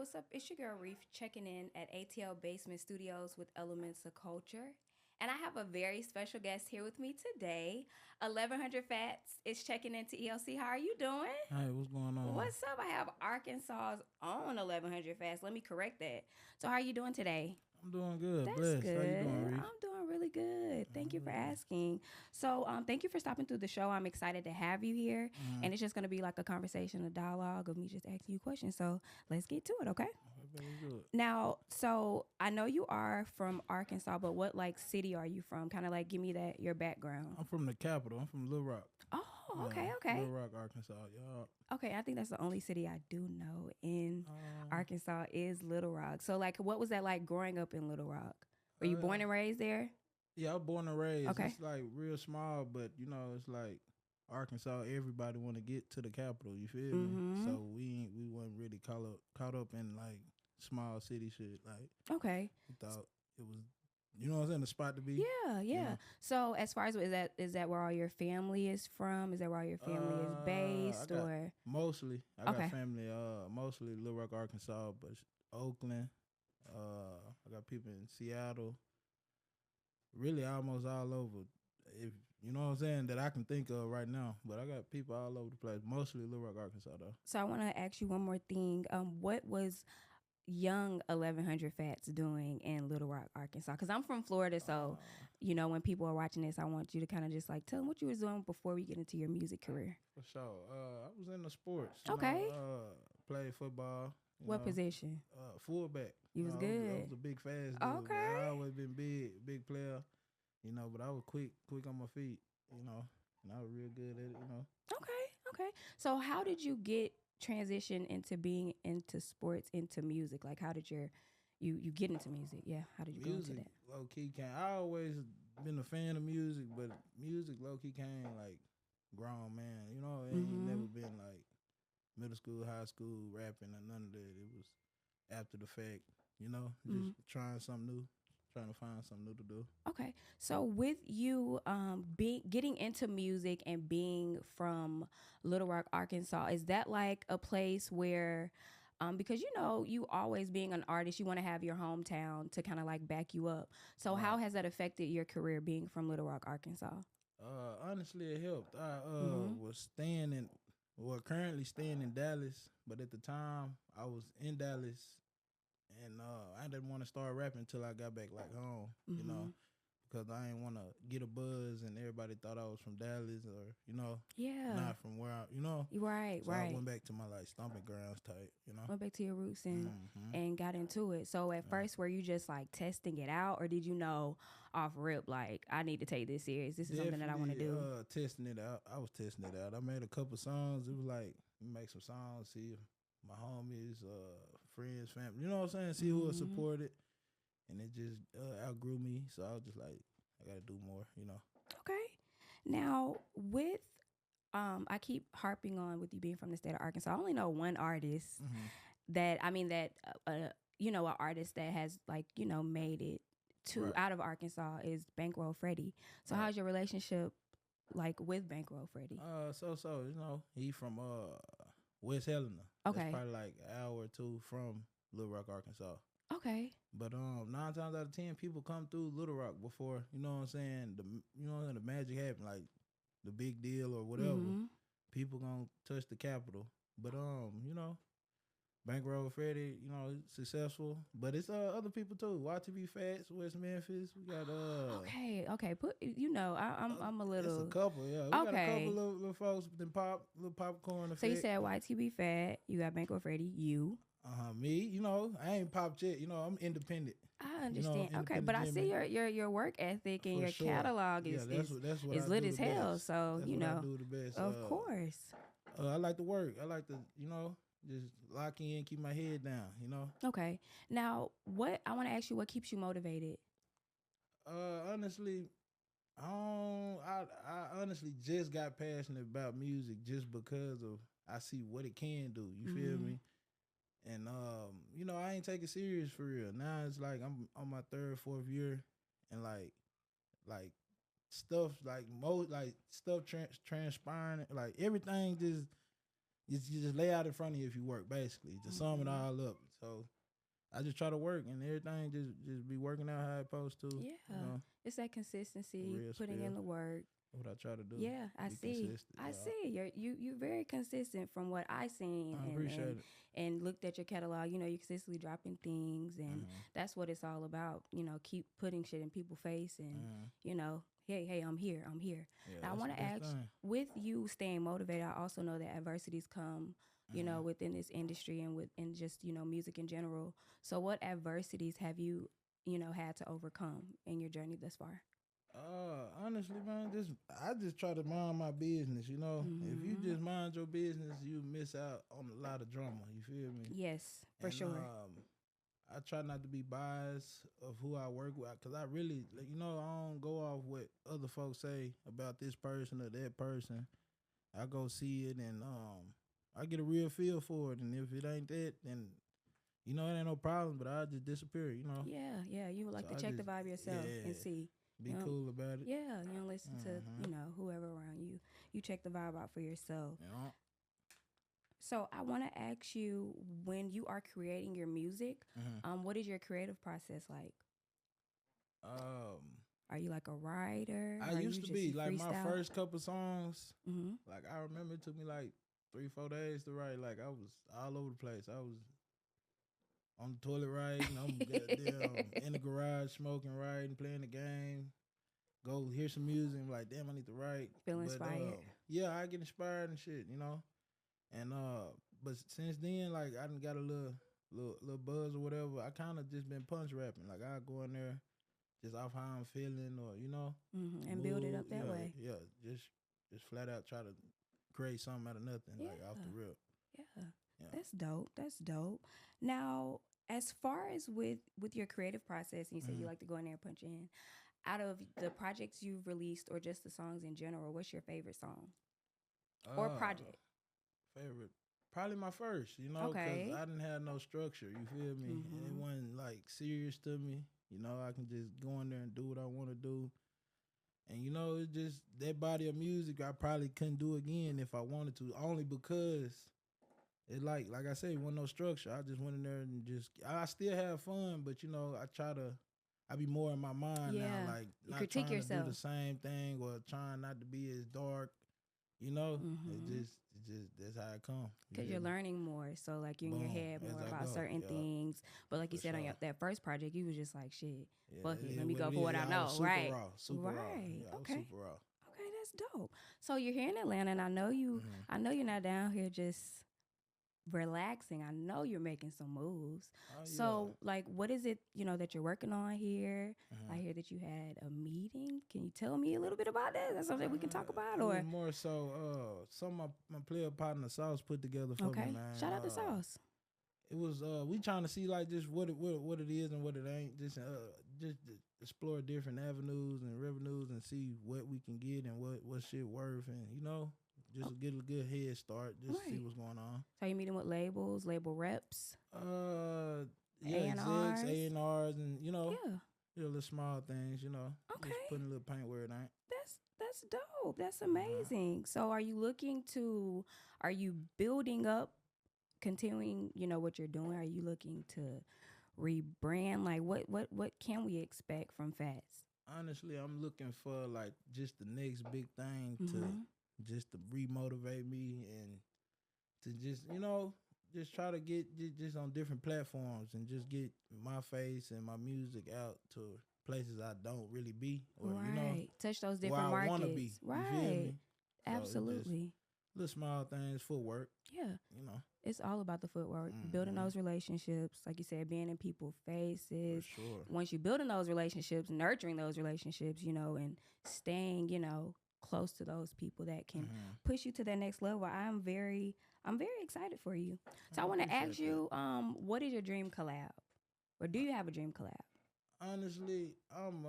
what's up? It's your girl Reef checking in at ATL Basement Studios with Elements of Culture. And I have a very special guest here with me today. 1100 Phats is checking into EOC. How are you doing? Hey, what's going on? What's up? I have Arkansas's own 1100 Fats. Let me correct that. So, how are you doing today? I'm doing good. That's Blessed. How you good. doing, Reef? I'm doing really good. Thank you for Alright. asking. So, thank you for stopping through the show. I'm excited to have you here. And it's just going to be like a conversation, a dialogue of me just asking you questions. So, let's get to it, okay? Very good. Now, so I know you are from Arkansas, but what like city are you from? Kind of like give me that your background. I'm from the capital. I'm from Little Rock. Oh, okay. Little Rock, Arkansas. Yeah. Okay, I think that's the only city I do know in Um, Arkansas is Little Rock. So like what was that like growing up in Little Rock? Were you born uh, and raised there? yeah, I was born and raised. Okay. It's like real small, but it's like Arkansas. Everybody want to get to the capital. You feel me? Mhm. So we weren't really caught up in like small city shit. Like Okay. we thought it was, what I'm saying, the spot to be. Yeah. know. So as far as is that where all your family is from? Is that where all your family is I based got or mostly. I Okay. got family. Mostly Little Rock, Arkansas, but Oakland. I got people in Seattle. Really, almost all over. If you know what I'm saying, that I can think of right now. But I got people all over the place. Mostly Little Rock, Arkansas, though. So I want to ask you one more thing. What was young 1100 Fats doing in Little Rock, Arkansas? Because I'm from Florida, so Uh, when people are watching this, I want you to kind of just like tell them what you was doing before we get into your music career. for sure. I was in the sports. Okay. Played football. What position? Fullback. You was I good. was a big fast dude. But Okay. I always been big player. But I was quick on my feet. And I was real good at it. Okay. So how did you get transition into being into sports, into music? Like how did you get into music? Yeah. How did you go into Music that? low key came. I always been a fan of music, but music low key came like grown man. It ain't never been like middle school, high school rapping or none of that. It was after the fact. Just trying something new, trying to find something new to do. Okay. So with you being getting into music and being from Little Rock, Arkansas, is that like a place where because you always being an artist, you want to have your hometown to kind of like back you up. So how Right. has that affected your career being from Little Rock, Arkansas? Honestly, it helped. I Mhm. was currently staying in Dallas, but at the time I was in Dallas, and I didn't want to start rapping until I got back like home. Mhm. Because I didn't want to get a buzz, and everybody thought I was from Dallas or Yeah. not from where Right, So I right. went back to my like stomping grounds type. Went back to your roots and Mm-hmm. and got into it. So at Yeah. first, were you just like testing it out, or did you know off rip like I need to take this serious? This is something that I want to Definitely do. testing it out. I was testing it out. I made a couple songs. It was like make some songs, see if my homies, friends, family. You know what I'm saying? See who will Mhm. support it, and it just outgrew me. So I was just like, I gotta do more. Okay. Now with I keep harping on with you being from the state of Arkansas. I only know one artist Mm-hmm. that I mean that an artist that has like made it to Right. out of Arkansas is Bankroll Freddie. So Right. how's your relationship like with Bankroll Freddie? He from West Helena. That's Okay. probably like an hour or two from Little Rock, Arkansas. Okay. But 9 times out of 10, people come through Little Rock before the the magic happen, like the big deal or whatever. Mhm. People gonna touch the capital. But Bankroll Freddie, successful. But it's other people too. YTB Phats, West Memphis. We got Okay. Put I'm a it's a little couple, yeah. We got a couple okay. little folks, then little popcorn So you effect. said YTB Fat, you got Bankroll Freddie, you. Me, I ain't popped yet. I'm independent. I understand. Okay, but Independent I see Jimmy. your work ethic and For your sure. catalog Yeah, that's what is I lit do as the hell. best. So That's what I do the best. of course. I like to work. I like to, just lock in, keep my head down. Okay. Now, what I want to ask you, what keeps you motivated? Honestly, I honestly just got passionate about music just because of I see what it can do. You feel Mhm. me? And I ain't take it serious for real. Now it's like I'm on my third, fourth year, and like stuff like stuff transpiring, like everything just you just lay out in front of you if you work basically to sum it Mhm. all up. So I just try to work and everything just be working out how it's supposed to. You Yeah. know, It's that for consistency, real putting in spill. the work. What I try to do, Yeah, I be see. consistent. I Yeah, see. You're very consistent from what I seen I and appreciate it. looked at your catalog. You know, you're consistently dropping things, and Mm-hmm. that's what it's all about. You know, keep putting shit in people's face, and Mm-hmm. you know, hey, I'm here, I'm here. Yeah, Now, I that's want the to best ask, thing. with you staying motivated, I also know that adversities come. You know, Mm-hmm. within this industry and within just music in general. So, what adversities have you had to overcome in your journey thus far? Honestly, man, I just try to mind my business. You know, if you Mm-hmm. just mind your business, you miss out on a lot of drama. You feel me? Yes, for And sure. I try not to be biased of who I work with, cause I really, like, I don't go off what other folks say about this person or that person. I go see it and I get a real feel for it. And if it ain't that, then it ain't no problem. But I just disappear. Yeah, yeah. You would So like to I check the just vibe yourself and yeah, see. be cool about it. Yeah, you don't listen to Mm-hmm. whoever around you. You check the vibe out for yourself. You know. So I want to ask you, when you are creating your music, Mm-hmm. what is your creative process like? Um, Are you like a writer? I Are used you to just be you like my freestyle? first couple songs. Mm-hmm. Like I remember it took me like 3-4 days to write. Like I was all over the place. I was on the toilet writing. I'm goddamn in the garage smoking, writing, playing the game. Go hear some music. And like, damn, I need to write. Feel But inspired? yeah, I get inspired and shit. And but since then, like I done got a little buzz or whatever. I kind of just been punch rapping. Like I go in there just off how I'm feeling or Mm-hmm. the And build it mood. up that Yeah, way. yeah. Just flat out try to create something out of nothing, Yeah, like off the rip. yeah. Yeah. That's dope. That's dope. Now, as far as with your creative process, and you said you Mm-hmm. like to go in there and punch in. Out of the projects you've released or just the songs in general, what's your favorite song or Uh, project? favorite, probably my first, cause Okay. I didn't have no structure. You feel me? And it Mm-hmm. wasn't like serious to me. I can just go in there and do what I want to do. And it's just that body of music I probably couldn't do again if I wanted to, only because it like I said, it wasn't no structure. I just went in there and I still have fun, but I be more in my mind now, Yeah. like You not critique trying to do the yourself. same thing or trying not to be as dark. You know, Mm-hmm. it just that's how it come. You Because you're feel me? learning more. So, like, you're in your Boom, head as more I about go. certain Yeah, things. But, like you for said, on sure. that first project, you was just like, shit, Yeah, fuck it it. is Let me what go it for what is. I I was know. super Right. raw, super raw. Right. Yeah, I was Okay. super raw. Okay, that's dope. So you're here in Atlanta, and Mm-hmm. I know you're not down here just relaxing. I know you're making some moves. Oh yeah. So, like, what is it, that you're working on here? I Mm-hmm. hear that you had a meeting. Can you tell me a little bit about that? That's something we can talk about, It was or more so some of my player partner Sauce put together for me, okay. man. Shout out to Sauce. It was we trying to see like just what it is and what it ain't. Just to explore different avenues and revenues and see what we can get and what shit worth and just Oh, to get a good head start, just see right. what's going on. So you meeting with labels, label reps, Uh yeah, A and execs, R's. A&Rs and Yeah. little small things, just Okay. putting a little paint where it ain't. That's dope. That's Uh-huh. amazing. So are you building up, continuing, what you're doing? Are you looking to rebrand? Like what can we expect from Fats? Honestly, I'm looking for like just the next big thing to Mm-hmm. just to remotivate me and to just try to get just on different platforms and just get my face and my music out to places I don't really be or Right. Touch those where different I want to be. markets. You feel Right. me? So it's just Absolutely. little small things, footwork. Yeah. You know, It's all about the footwork, building mm-hmm, those relationships, like you said, being in people's for faces. sure. Once you building those relationships, nurturing those relationships, and staying, close to those people that can Mm-hmm. push you to that next level. I'm very excited for you. So I I want to ask appreciate that. you, what is your dream collab, or do you have a dream collab? Honestly, I'm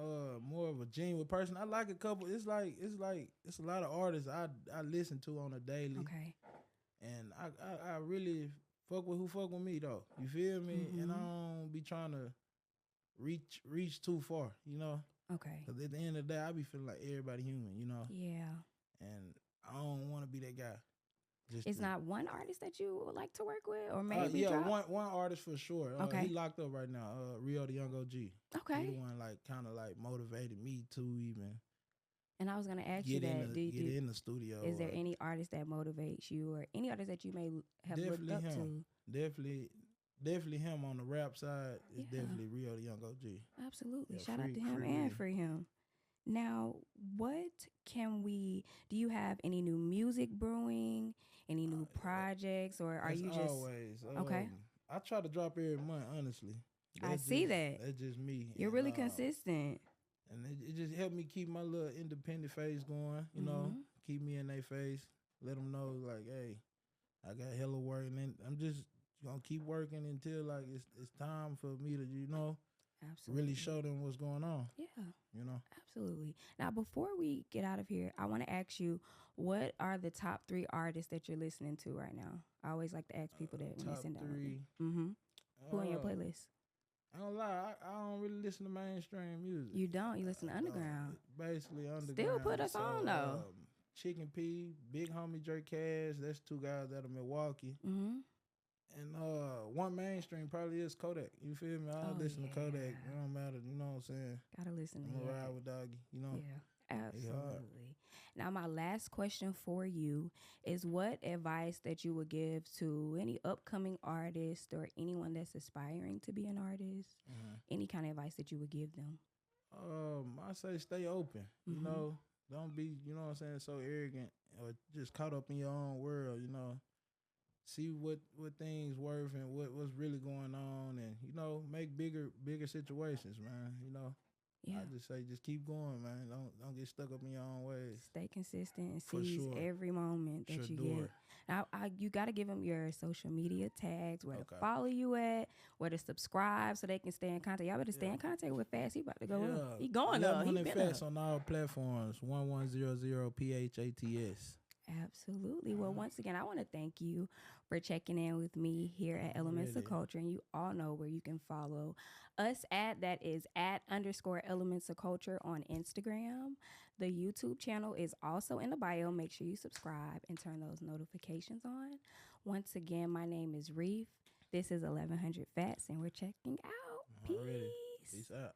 more of a genuine person. I like a couple. It's a lot of artists I listen to on a daily. Okay. And I really fuck with who fuck with me though. You feel me? And I Mm-hmm. don't be trying to reach too far. Okay. Cause at the end of the day, I be feeling like everybody human. Yeah. And I don't want to be that guy. Just It's the not one artist that you would like to work with, or maybe yeah, drop. one artist for sure. He Okay. locked up right now. Rio the Young OG. He the Okay. one like kind of like motivated me to even And I was gonna ask you that. get in the studio. Is there any artist that motivates you, or any artist that you may have looked Definitely up him. to? Definitely, definitely him on the rap side. Is Yeah, definitely Rio the Young OG. absolutely. Yeah, Shout out to him and Real. free him. Now, what can we? Do you have any new music brewing? Any new Yeah, projects, or are that's you just always. okay? I try to drop every month. Honestly, I see that that's just me, you're really consistent. and it just helped me keep my little independent face going. You know, Hmm. keep me in their face. Let them know like, hey, I got hella work, and then I'm just gonna keep working until like it's time for me to really Absolutely. show them what's going on. Yeah. You know, Absolutely. Now, before we get out of here, I want to ask you, what are the top three artists that you're listening to right now? I always like to ask people that when they top sit down with me. three. Mm-hmm. Who on your Uh, playlist? I don't lie. I don't really listen to mainstream music. You don't. You listen to I don't. underground. Basically Still put underground. us So on though. Chicken P, Big Homie Drake Cash. That's two guys out of Milwaukee. Mm-hmm. And one mainstream probably is Kodak. You feel me? I Oh listen to Kodak. It yeah. don't matter. You know what I'm saying? Gotta listen I'm to a that. ride with doggy. You know, Yeah. he hard. Absolutely. Now, my last question for you is, what advice that you would give to any upcoming artist or anyone that's aspiring to be an artist? Mhm. Any kind of advice that you would give them? I say stay open. You Mm-hmm. know, don't be. You know what I'm saying? So arrogant or just caught up in your own world. You know, see what things worth and what's really going on, and make bigger situations, man. I Yeah. just say just keep going, man. Don't get stuck up in your own ways. Stay consistent and For seize sure, every moment that you sure. get. Now, you got to give them your social media tags, where to Okay. follow you at, where to subscribe so they can stay in contact. Y'all better stay Yeah. in contact with Phats. He about to go up. Yeah. He going up. He 1100 been up. Phats on all platforms. 1100 PHATS. Absolutely. Well, once again, I want to thank you for checking in with me here at Elements of Already. Culture. And you all know where you can follow us at. That is at _ Elements of Culture on Instagram. The YouTube channel is also in the bio. Make sure you subscribe and turn those notifications on. Once again, my name is Reef. This is 1100 Phats, and we're checking out. Already. Peace. Peace out.